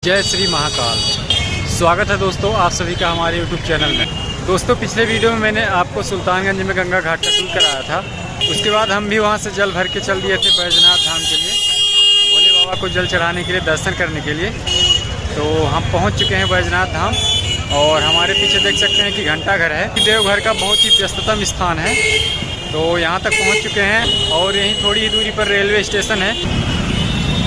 जय श्री महाकाल। स्वागत है दोस्तों आप सभी का हमारे यूट्यूब चैनल में। दोस्तों पिछले वीडियो में मैंने आपको सुल्तानगंज में गंगा घाट का शूट कराया था। उसके बाद हम भी वहां से जल भर के चल दिए थे बैजनाथ धाम के लिए, भोले बाबा को जल चढ़ाने के लिए, दर्शन करने के लिए। तो हम पहुँच चुके हैं बैजनाथ धाम और हमारे पीछे देख सकते हैं कि घंटाघर है। देवघर का बहुत ही व्यस्ततम स्थान है। तो यहाँ तक पहुँच चुके हैं और यहीं थोड़ी ही दूरी पर रेलवे स्टेशन है।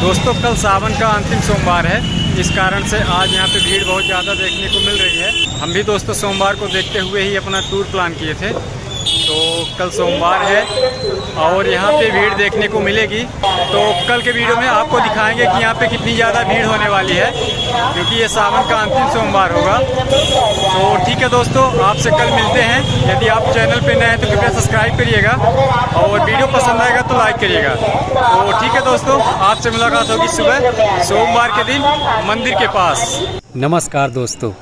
दोस्तों कल सावन का अंतिम सोमवार है, इस कारण से आज यहाँ पे भीड़ बहुत ज़्यादा देखने को मिल रही है। हम भी दोस्तों सोमवार को देखते हुए ही अपना टूर प्लान किए थे। तो कल सोमवार है और यहाँ पे भीड़ देखने को मिलेगी। तो कल के वीडियो में आपको दिखाएंगे कि यहाँ पे कितनी ज़्यादा भीड़ होने वाली है, क्योंकि ये सावन का अंतिम सोमवार होगा। तो ठीक है दोस्तों, आपसे कल मिलते हैं। यदि आप चैनल पे नए हैं तो कृपया सब्सक्राइब करिएगा और वीडियो पसंद आएगा तो लाइक करिएगा। तो ठीक है दोस्तों, आपसे मुलाकात होगी सुबह सोमवार के दिन मंदिर के पास। नमस्कार दोस्तों,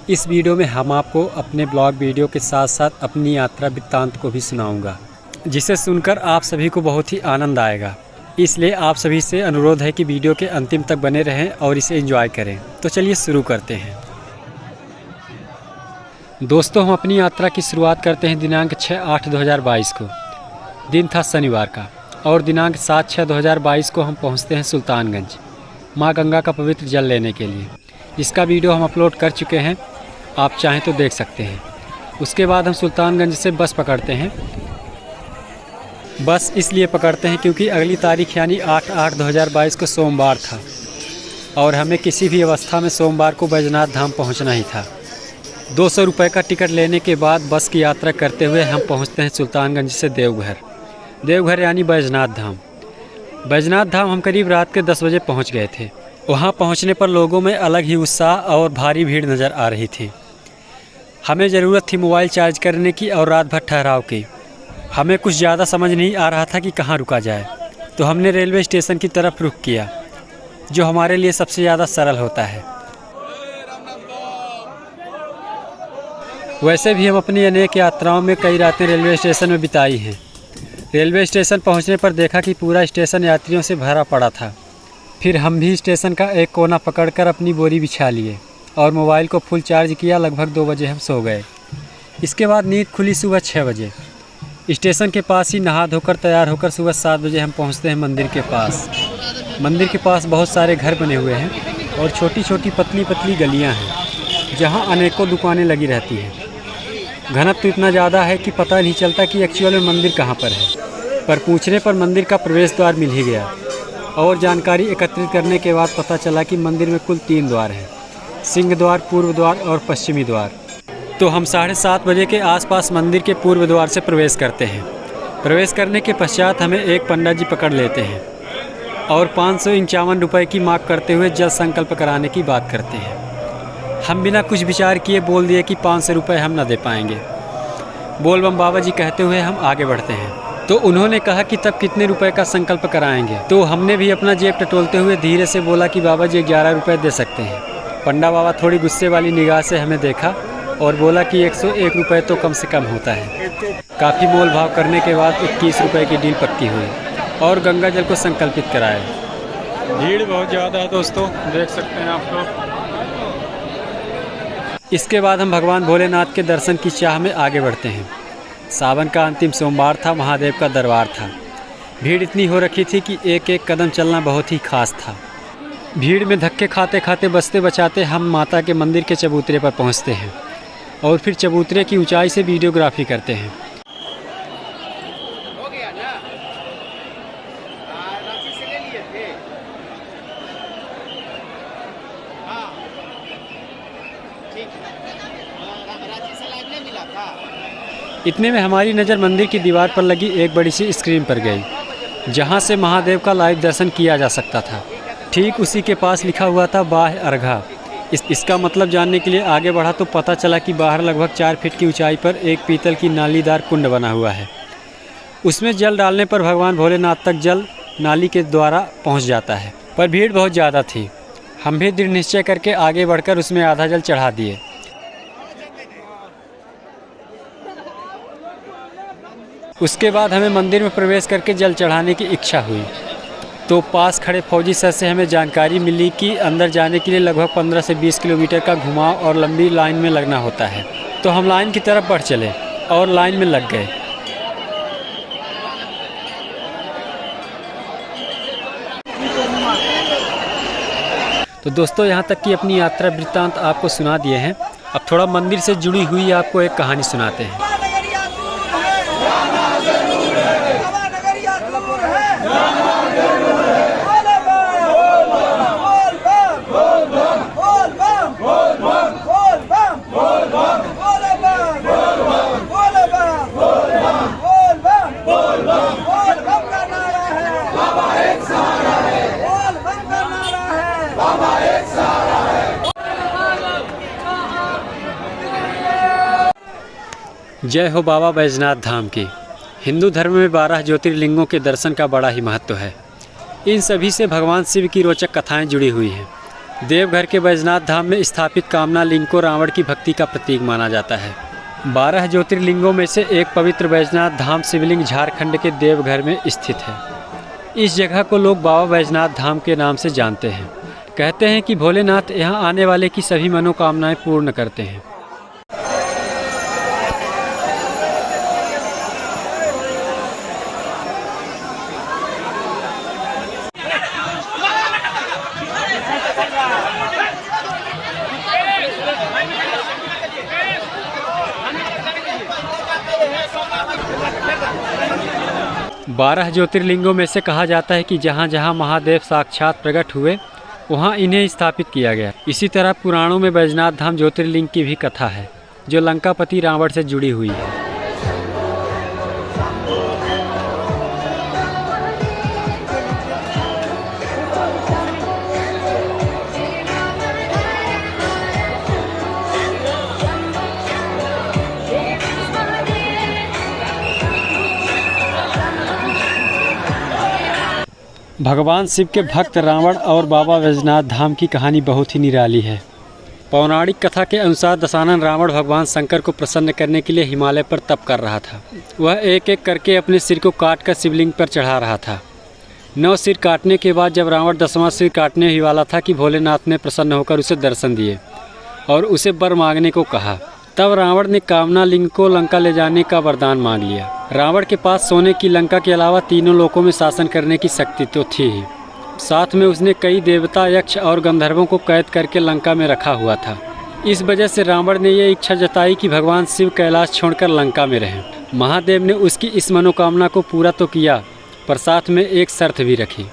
इस वीडियो में हम आपको अपने ब्लॉग वीडियो के साथ साथ अपनी यात्रा वृत्तांत को भी सुनाऊंगा, जिसे सुनकर आप सभी को बहुत ही आनंद आएगा। इसलिए आप सभी से अनुरोध है कि वीडियो के अंतिम तक बने रहें और इसे एंजॉय करें। तो चलिए शुरू करते हैं। दोस्तों हम अपनी यात्रा की शुरुआत करते हैं दिनांक 6/8/2022 को। दिन था शनिवार का और दिनांक 7/6/2022 को हम पहुँचते हैं सुल्तानगंज माँ गंगा का पवित्र जल लेने के लिए। इसका वीडियो हम अपलोड कर चुके हैं, आप चाहें तो देख सकते हैं। उसके बाद हम सुल्तानगंज से बस पकड़ते हैं। बस इसलिए पकड़ते हैं क्योंकि अगली तारीख यानी 8/8/2022 को सोमवार था और हमें किसी भी अवस्था में सोमवार को बैजनाथ धाम पहुंचना ही था। 200 रुपये का टिकट लेने के बाद बस की यात्रा करते हुए हम पहुंचते हैं सुल्तानगंज से देवघर यानी बैजनाथ धाम। बैजनाथ धाम हम करीब रात के 10 बजे पहुँच गए थे। वहाँ पहुँचने पर लोगों में अलग ही उत्साह और भारी भीड़ नज़र आ रही थी। हमें ज़रूरत थी मोबाइल चार्ज करने की और रात भर ठहराव की। हमें कुछ ज़्यादा समझ नहीं आ रहा था कि कहाँ रुका जाए, तो हमने रेलवे स्टेशन की तरफ रुख किया, जो हमारे लिए सबसे ज़्यादा सरल होता है। वैसे भी हम अपनी अनेक यात्राओं में कई रातें रेलवे स्टेशन में बिताई हैं। रेलवे स्टेशन पहुँचने पर देखा कि पूरा स्टेशन यात्रियों से भरा पड़ा था। फिर हम भी स्टेशन का एक कोना पकड़कर अपनी बोरी बिछा लिए और मोबाइल को फुल चार्ज किया। लगभग 2 बजे हम सो गए। इसके बाद नींद खुली सुबह 6 बजे। स्टेशन के पास ही नहा धोकर तैयार होकर सुबह 7 बजे हम पहुंचते हैं मंदिर के पास। मंदिर के पास बहुत सारे घर बने हुए हैं और छोटी छोटी पतली पतली गलियां हैं, जहां अनेकों दुकानें लगी रहती हैं। घनत्व इतना ज़्यादा है कि पता नहीं चलता कि एक्चुअल में मंदिर कहाँ पर है, पर पूछने पर मंदिर का प्रवेश द्वार मिल ही गया और जानकारी एकत्रित करने के बाद पता चला कि मंदिर में कुल 3 द्वार हैं, सिंह द्वार, पूर्व द्वार और पश्चिमी द्वार। तो हम 7:30 बजे के आसपास मंदिर के पूर्व द्वार से प्रवेश करते हैं। प्रवेश करने के पश्चात हमें एक पंडित जी पकड़ लेते हैं और 551 रुपये की मांग करते हुए जल संकल्प कराने की बात करते हैं। हम बिना कुछ विचार किए बोल दिए कि 500 रुपये हम न दे पाएंगे। बोल बम बाबा जी कहते हुए हम आगे बढ़ते हैं। तो उन्होंने कहा कि तब कितने रुपए का संकल्प कराएंगे। तो हमने भी अपना जेब टटोलते हुए धीरे से बोला कि बाबा जी 11 रुपये दे सकते हैं। पंडा बाबा थोड़ी गुस्से वाली निगाह से हमें देखा और बोला कि 101 रुपये तो कम से कम होता है। काफ़ी मोल भाव करने के बाद 21 रुपये की डील पक्की हुई और गंगा जल को संकल्पित कराया। भीड़ बहुत ज़्यादा है दोस्तों, देख सकते हैं आप लोग। इसके बाद हम भगवान भोलेनाथ के दर्शन की चाह में आगे बढ़ते हैं। सावन का अंतिम सोमवार था, महादेव का दरबार था। भीड़ इतनी हो रखी थी कि एक एक कदम चलना बहुत ही खास था। भीड़ में धक्के खाते खाते बचते बचाते हम माता के मंदिर के चबूतरे पर पहुंचते हैं और फिर चबूतरे की ऊंचाई से वीडियोग्राफी करते हैं। इतने में हमारी नज़र मंदिर की दीवार पर लगी एक बड़ी सी स्क्रीन पर गई, जहां से महादेव का लाइव दर्शन किया जा सकता था। ठीक उसी के पास लिखा हुआ था बाह्य अर्घा। इसका मतलब जानने के लिए आगे बढ़ा तो पता चला कि बाहर लगभग 4 फीट की ऊंचाई पर एक पीतल की नालीदार कुंड बना हुआ है। उसमें जल डालने पर भगवान भोलेनाथ तक जल नाली के द्वारा पहुँच जाता है, पर भीड़ बहुत ज़्यादा थी। हम भी दृढ़ निश्चय करके आगे बढ़कर उसमें आधा जल चढ़ा दिए। उसके बाद हमें मंदिर में प्रवेश करके जल चढ़ाने की इच्छा हुई, तो पास खड़े फौजी सर से हमें जानकारी मिली कि अंदर जाने के लिए लगभग 15 से 20 किलोमीटर का घुमाव और लंबी लाइन में लगना होता है। तो हम लाइन की तरफ बढ़ चले और लाइन में लग गए। तो दोस्तों, यहाँ तक कि अपनी यात्रा वृत्तांत आपको सुना दिए हैं। अब थोड़ा मंदिर से जुड़ी हुई आपको एक कहानी सुनाते हैं। जय हो बाबा बैजनाथ धाम की। हिंदू धर्म में 12 ज्योतिर्लिंगों के दर्शन का बड़ा ही महत्व है। इन सभी से भगवान शिव की रोचक कथाएं जुड़ी हुई हैं। देवघर के बैजनाथ धाम में स्थापित कामना लिंग को रावण की भक्ति का प्रतीक माना जाता है। 12 ज्योतिर्लिंगों में से एक पवित्र बैजनाथ धाम शिवलिंग झारखंड के देवघर में स्थित है। इस जगह को लोग बाबा बैजनाथ धाम के नाम से जानते हैं। कहते हैं कि भोलेनाथ यहाँ आने वाले की सभी मनोकामनाएं पूर्ण करते हैं। बारह ज्योतिर्लिंगों में से कहा जाता है कि जहाँ जहाँ महादेव साक्षात प्रकट हुए वहाँ इन्हें स्थापित किया गया। इसी तरह पुराणों में बैजनाथ धाम ज्योतिर्लिंग की भी कथा है, जो लंकापति रावण से जुड़ी हुई है। भगवान शिव के भक्त रावण और बाबा बैजनाथ धाम की कहानी बहुत ही निराली है। पौराणिक कथा के अनुसार दशानन रावण भगवान शंकर को प्रसन्न करने के लिए हिमालय पर तप कर रहा था। वह एक एक करके अपने सिर को काटकर शिवलिंग पर चढ़ा रहा था। 9 सिर काटने के बाद जब रावण 10वां सिर काटने ही वाला था कि भोलेनाथ ने प्रसन्न होकर उसे दर्शन दिए और उसे वर मांगने को कहा। तब रावण ने कामना लिंग को लंका ले जाने का वरदान मांग लिया। रावण के पास सोने की लंका के अलावा तीनों लोकों में शासन करने की शक्ति तो थी ही, साथ में उसने कई देवता, यक्ष और गंधर्वों को कैद करके लंका में रखा हुआ था। इस वजह से रावण ने यह इच्छा जताई कि भगवान शिव कैलाश छोड़कर लंका में रहें। महादेव ने उसकी इस मनोकामना को पूरा तो किया, पर साथ में एक शर्त भी रखी।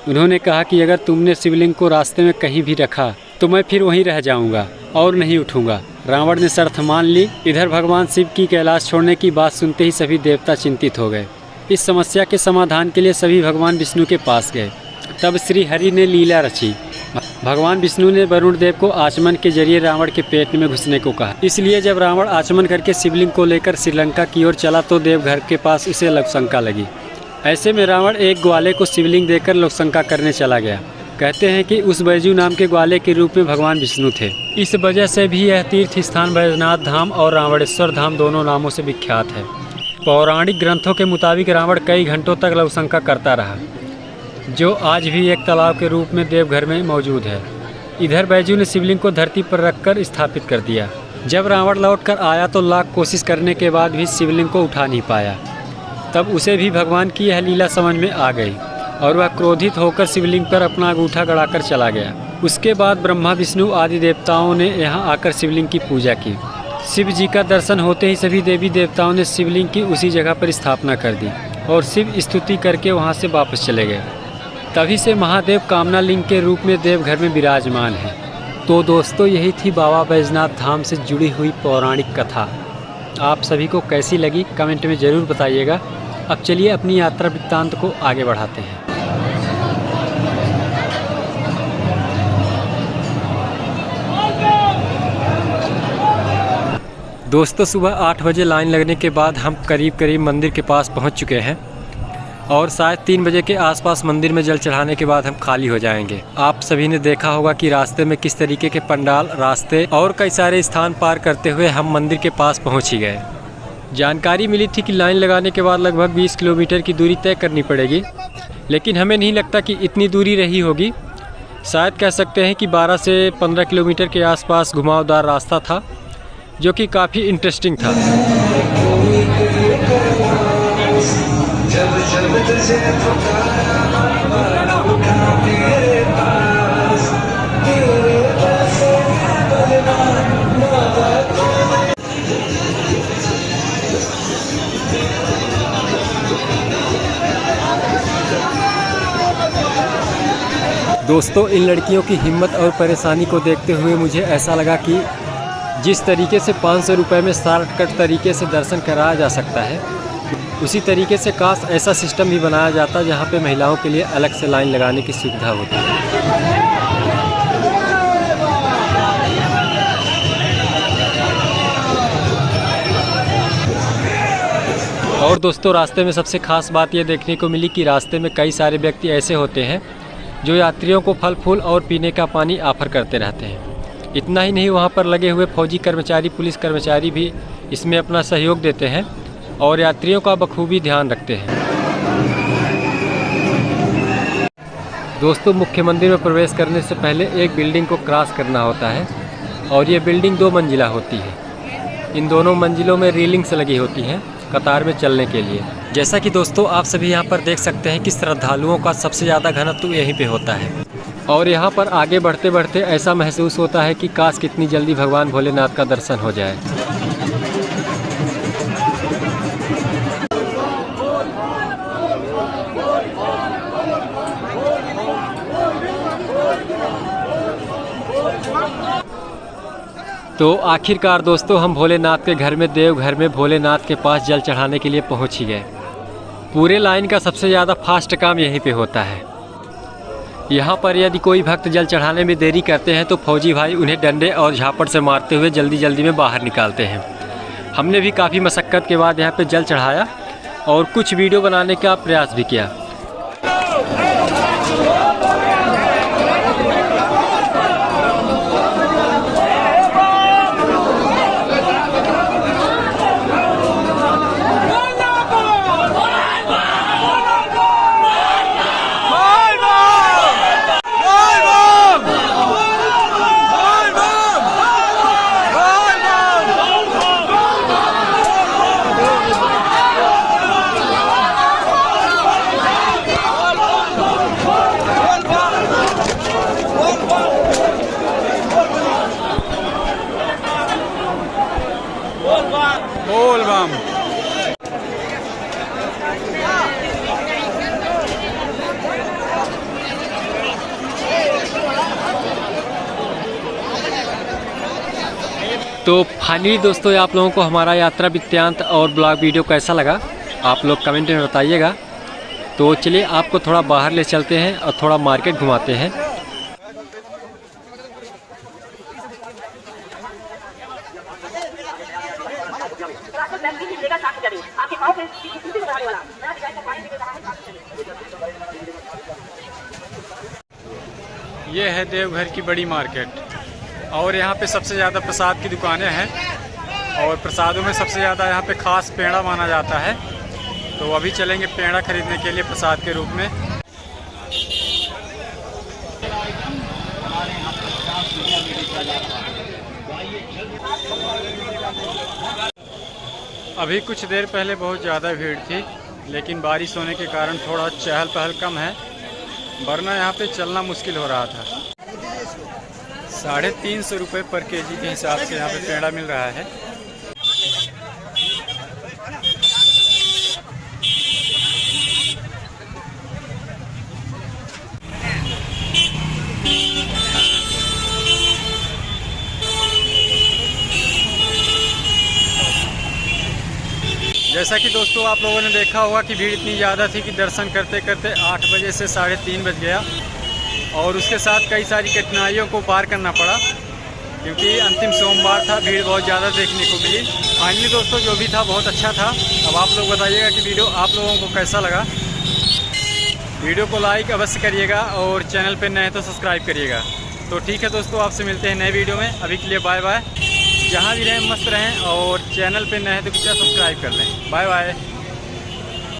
उन्होंने कहा कि अगर तुमने शिवलिंग को रास्ते में कहीं भी रखा तो मैं फिर वहीं रह जाऊंगा और नहीं उठूंगा। रावण ने शर्त मान ली। इधर भगवान शिव की कैलाश छोड़ने की बात सुनते ही सभी देवता चिंतित हो गए। इस समस्या के समाधान के लिए सभी भगवान विष्णु के पास गए। तब श्री हरि ने लीला रची। भगवान विष्णु ने वरुण देव को आचमन के जरिए रावण के पेट में घुसने को कहा। इसलिए जब रावण आचमन करके शिवलिंग को लेकर श्रीलंका की ओर चला तो देवघर के पास उसे लोकशंका लगी। ऐसे में रावण एक ग्वाले को शिवलिंग देकर लोकशंका करने चला गया। कहते हैं कि उस बैजू नाम के ग्वाले के रूप में भगवान विष्णु थे। इस वजह से भी यह तीर्थ स्थान बैजनाथ धाम और रावणेश्वर धाम दोनों नामों से विख्यात है। पौराणिक ग्रंथों के मुताबिक रावण कई घंटों तक लोकशंका करता रहा, जो आज भी एक तालाब के रूप में देवघर में मौजूद है। इधर बैजू ने शिवलिंग को धरती पर रखकर स्थापित कर दिया। जब रावण लौटकर आया तो लाख कोशिश करने के बाद भी शिवलिंग को उठा नहीं पाया। तब उसे भी भगवान की यह लीला समझ में आ गई और वह क्रोधित होकर शिवलिंग पर अपना अंगूठा गड़ाकर चला गया। उसके बाद ब्रह्मा, विष्णु आदि देवताओं ने यहाँ आकर शिवलिंग की पूजा की। शिव जी का दर्शन होते ही सभी देवी देवताओं ने शिवलिंग की उसी जगह पर स्थापना कर दी और शिव स्तुति करके वहाँ से वापस चले गए। तभी से महादेव कामना लिंग के रूप में देवघर में विराजमान है। तो दोस्तों, यही थी बाबा बैजनाथ धाम से जुड़ी हुई पौराणिक कथा। आप सभी को कैसी लगी कमेंट में ज़रूर बताइएगा। अब चलिए अपनी यात्रा वृत्तांत को आगे बढ़ाते हैं। दोस्तों, सुबह 8 बजे लाइन लगने के बाद हम करीब मंदिर के पास पहुंच चुके हैं और शायद 3 बजे के आसपास मंदिर में जल चढ़ाने के बाद हम खाली हो जाएंगे। आप सभी ने देखा होगा कि रास्ते में किस तरीके के पंडाल, रास्ते और कई सारे स्थान पार करते हुए हम मंदिर के पास पहुंच ही गए। जानकारी मिली थी कि लाइन लगाने के बाद लगभग 20 किलोमीटर की दूरी तय करनी पड़ेगी। लेकिन हमें नहीं लगता कि इतनी दूरी रही होगी। शायद कह सकते हैं कि 12 से 15 किलोमीटर के आसपास घुमावदार रास्ता था, जो कि काफ़ी इंटरेस्टिंग था। दोस्तों, इन लड़कियों की हिम्मत और परेशानी को देखते हुए मुझे ऐसा लगा कि जिस तरीके से 500 रुपये में शॉर्टकट तरीके से दर्शन कराया जा सकता है, उसी तरीके से काश ऐसा सिस्टम भी बनाया जाता जहां पे महिलाओं के लिए अलग से लाइन लगाने की सुविधा होती है। और दोस्तों, रास्ते में सबसे ख़ास बात ये देखने को मिली कि रास्ते में कई सारे व्यक्ति ऐसे होते हैं जो यात्रियों को फल फूल और पीने का पानी ऑफर करते रहते हैं। इतना ही नहीं, वहाँ पर लगे हुए फौजी कर्मचारी, पुलिस कर्मचारी भी इसमें अपना सहयोग देते हैं और यात्रियों का बखूबी ध्यान रखते हैं। दोस्तों, मुख्य मंदिर में प्रवेश करने से पहले एक बिल्डिंग को क्रॉस करना होता है और ये बिल्डिंग 2 मंजिला होती है। इन दोनों मंजिलों में रेलिंग्स लगी होती हैं कतार में चलने के लिए। जैसा कि दोस्तों आप सभी यहाँ पर देख सकते हैं कि श्रद्धालुओं का सबसे ज़्यादा घनत्व यहीं पे होता है और यहाँ पर आगे बढ़ते बढ़ते ऐसा महसूस होता है कि काश कितनी जल्दी भगवान भोलेनाथ का दर्शन हो जाए। तो आखिरकार दोस्तों, हम भोलेनाथ के घर में, देवघर में भोलेनाथ के पास जल चढ़ाने के लिए पहुंच ही गए। पूरे लाइन का सबसे ज़्यादा फास्ट काम यहीं पे होता है। यहाँ पर यदि कोई भक्त जल चढ़ाने में देरी करते हैं तो फौजी भाई उन्हें डंडे और झापड़ से मारते हुए जल्दी जल्दी में बाहर निकालते हैं। हमने भी काफ़ी मशक्क़त के बाद यहाँ पे जल चढ़ाया और कुछ वीडियो बनाने का प्रयास भी किया। बोल बम। तो फाइनली दोस्तों, आप लोगों को हमारा यात्रा वृत्तांत और ब्लॉग वीडियो कैसा लगा आप लोग कमेंट में बताइएगा। तो चलिए आपको थोड़ा बाहर ले चलते हैं और थोड़ा मार्केट घुमाते हैं। ये है देवघर की बड़ी मार्केट और यहाँ पे सबसे ज़्यादा प्रसाद की दुकानें हैं और प्रसादों में सबसे ज़्यादा यहाँ पे खास पेड़ा माना जाता है। तो अभी चलेंगे पेड़ा खरीदने के लिए प्रसाद के रूप में। अभी कुछ देर पहले बहुत ज़्यादा भीड़ थी, लेकिन बारिश होने के कारण थोड़ा चहल पहल कम है, वरना यहाँ पे चलना मुश्किल हो रहा था। 350 रुपये पर केजी के हिसाब से यहाँ पे पेड़ा मिल रहा है। जैसा कि दोस्तों आप लोगों ने देखा होगा कि भीड़ इतनी ज़्यादा थी कि दर्शन करते करते 8 बजे से 3:30 बज गया और उसके साथ कई सारी कठिनाइयों को पार करना पड़ा, क्योंकि अंतिम सोमवार था, भीड़ बहुत ज़्यादा देखने को मिली। फाइनली दोस्तों जो भी था बहुत अच्छा था। अब आप लोग बताइएगा कि वीडियो आप लोगों को कैसा लगा। वीडियो को लाइक अवश्य करिएगा और चैनल पर नए हैं तो सब्सक्राइब करिएगा। तो ठीक है दोस्तों, आपसे मिलते हैं नए वीडियो में। अभी के लिए बाय बाय। जहाँ भी रहें मस्त रहें और चैनल पे नए हैं तो कृपया सब्सक्राइब कर लें। Bye bye.